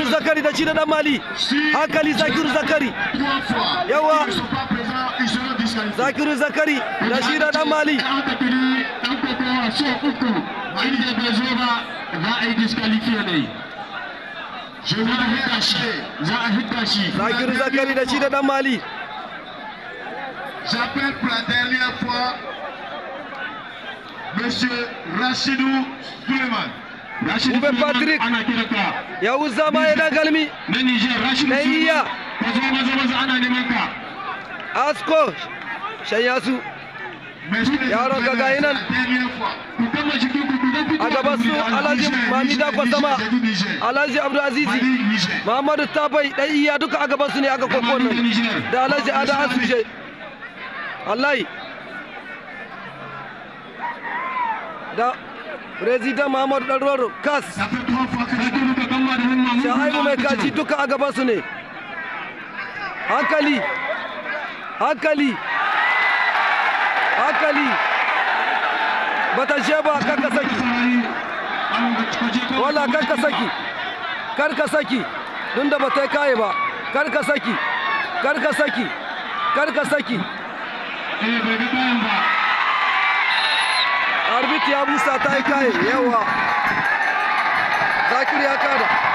Zakiru Zakari da shi da dan Mali. Hankali Zakiru Zakari. Yawa. Zakiru Zakari da shi da dan Mali. Zakiru Zakari da shi da dan Mali. J'appelle pour la dernière fois Monsieur Rachidou Suleiman. Ube Patrick Yahuza ma ya dan galmi na iya Asko Shayasu yaron ka ga nan a gaban su Alhaji Mamida Kwasama Alhaji Abdul Azizi Muhammadu Tabai dan iya duka a gaban su ne aka kokon nan da Alhaji Ada Asuje wallahi da President Muhammadu Daroro Kas Shaibu mai kaji duka a gaban su ne hankali hankali hankali bata je ba karka saki wala karka saki karka saki tun da bata kai ba karka saki karka saki karka saki arbit ya busa ta kai yawa Zakir ya kada